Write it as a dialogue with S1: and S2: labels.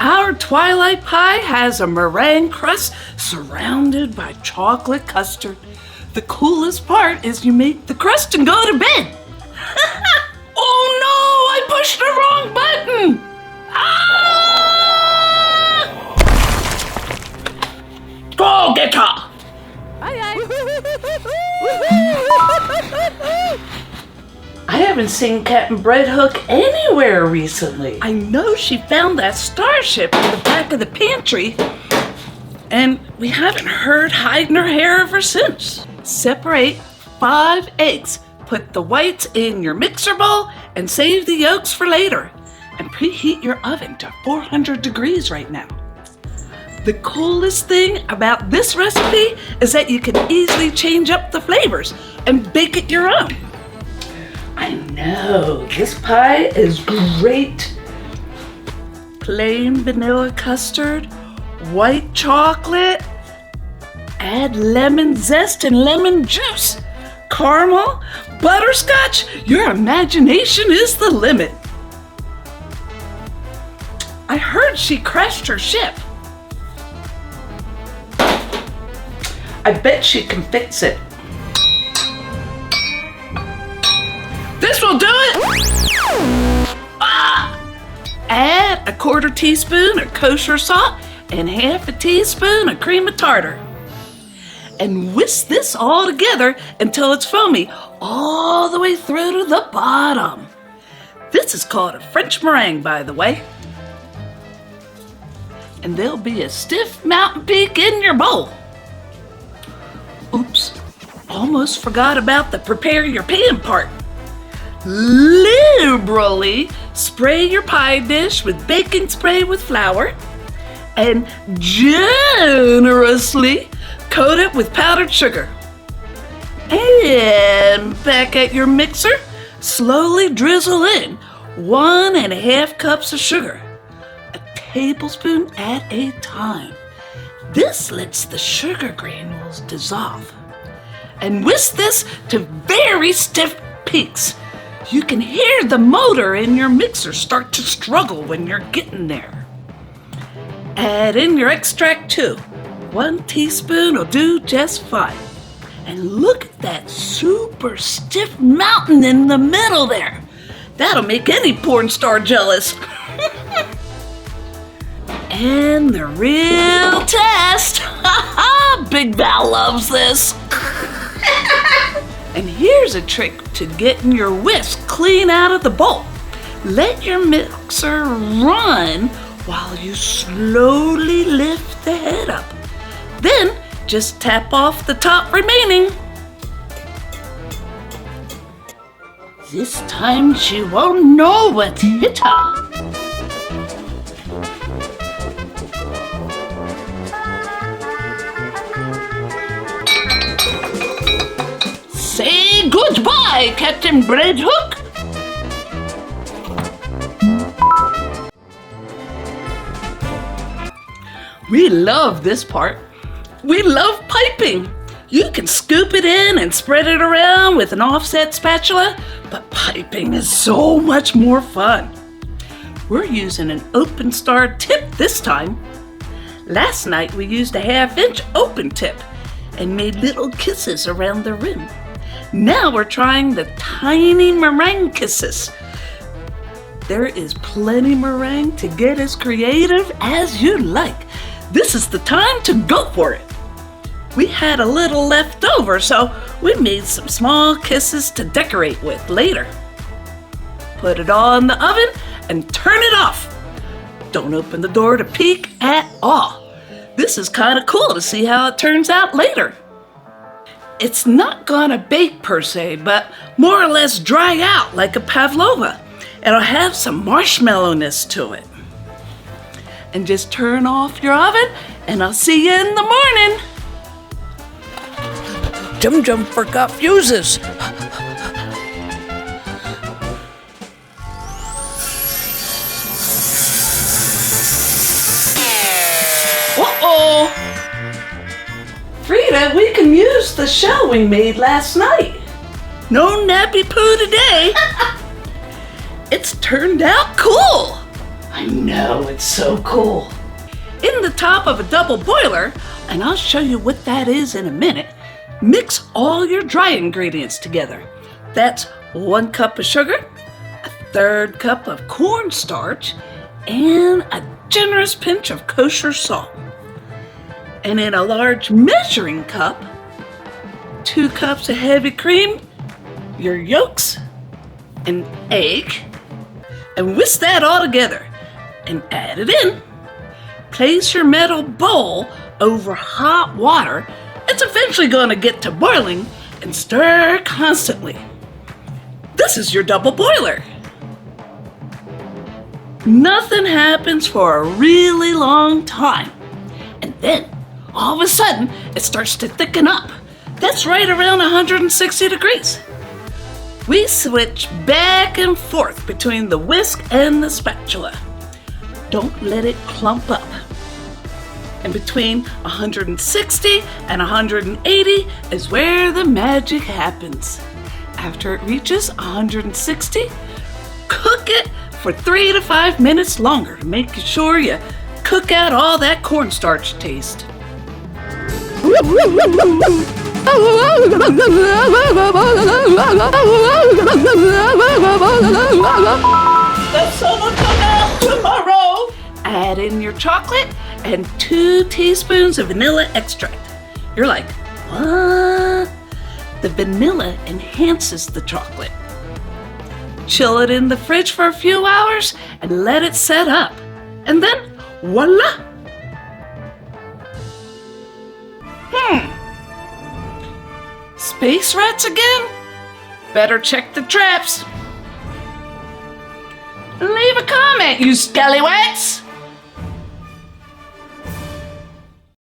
S1: Our Twilight Pie has a meringue crust surrounded by chocolate custard. The coolest part is you make the crust and go to bed. Oh no, I pushed the wrong button! Ah! Go get her! I haven't seen Captain Breadhook anywhere recently. I know she found that starship in the back of the pantry, and we haven't heard hiding her hair ever since. Separate 5 eggs. Put the whites in your mixer bowl and save the yolks for later. And preheat your oven to 400 degrees right now. The coolest thing about this recipe is that you can easily change up the flavors and bake it your own. I know, this pie is great. Plain vanilla custard, white chocolate, add lemon zest and lemon juice, caramel, butterscotch, your imagination is the limit. I heard she crashed her ship. I bet she can fix it. This will do it! Ah! Add a 1/4 teaspoon of kosher salt and 1/2 teaspoon of cream of tartar. And whisk this all together until it's foamy all the way through to the bottom. This is called a French meringue, by the way. And there'll be a stiff mountain peak in your bowl. Oops, almost forgot about the prepare your pan part. Liberally spray your pie dish with baking spray with flour and generously coat it with powdered sugar. And back at your mixer, slowly drizzle in 1.5 cups of sugar, a tablespoon at a time. This lets the sugar granules dissolve. And whisk this to very stiff peaks. You can hear the motor in your mixer start to struggle when you're getting there. Add in your extract too. 1 teaspoon will do just fine. And look at that super stiff mountain in the middle there. That'll make any porn star jealous. And the real test. Big Val loves this. And here's a trick to getting your whisk clean out of the bowl. Let your mixer run while you slowly lift the head up. Then just tap off the top remaining. This time she won't know what hit her. Say goodbye, Captain Breadhook. We love this part. We love piping. You can scoop it in and spread it around with an offset spatula, but piping is so much more fun. We're using an open star tip this time. Last night we used a 1/2-inch open tip and made little kisses around the rim. Now we're trying the tiny meringue kisses. There is plenty meringue to get as creative as you like. This is the time to go for it. We had a little left over, so we made some small kisses to decorate with later. Put it all in the oven and turn it off. Don't open the door to peek at all. This is kind of cool to see how it turns out later. It's not gonna bake per se, but more or less dry out like a pavlova. It'll have some marshmallowness to it. And just turn off your oven, and I'll see you in the morning. Jum forgot fuses. Uh-oh. Frida, we can use the shell we made last night. No nappy poo today. It's turned out cool. I know, it's so cool. In the top of a double boiler, and I'll show you what that is in a minute, mix all your dry ingredients together. That's 1 cup of sugar, a 1/3 cup of cornstarch, and a generous pinch of kosher salt. And in a large measuring cup, 2 cups of heavy cream, your yolks, an egg, and whisk that all together and add it in. Place your metal bowl over hot water. It's eventually going to get to boiling, and stir constantly. This is your double boiler. Nothing happens for a really long time, and then all of a sudden it starts to thicken up. That's right around 160 degrees. We switch back and forth between the whisk and the spatula. Don't let it clump up. And between 160 and 180 is where the magic happens. After it reaches 160, cook it for 3 to 5 minutes longer to make sure you cook out all that cornstarch taste. That's gonna come out tomorrow. Add in your chocolate and 2 teaspoons of vanilla extract. You're like, what? The vanilla enhances the chocolate. Chill it in the fridge for a few hours and let it set up. And then, voila! Space rats again? Better check the traps. Leave a comment, you scallywags!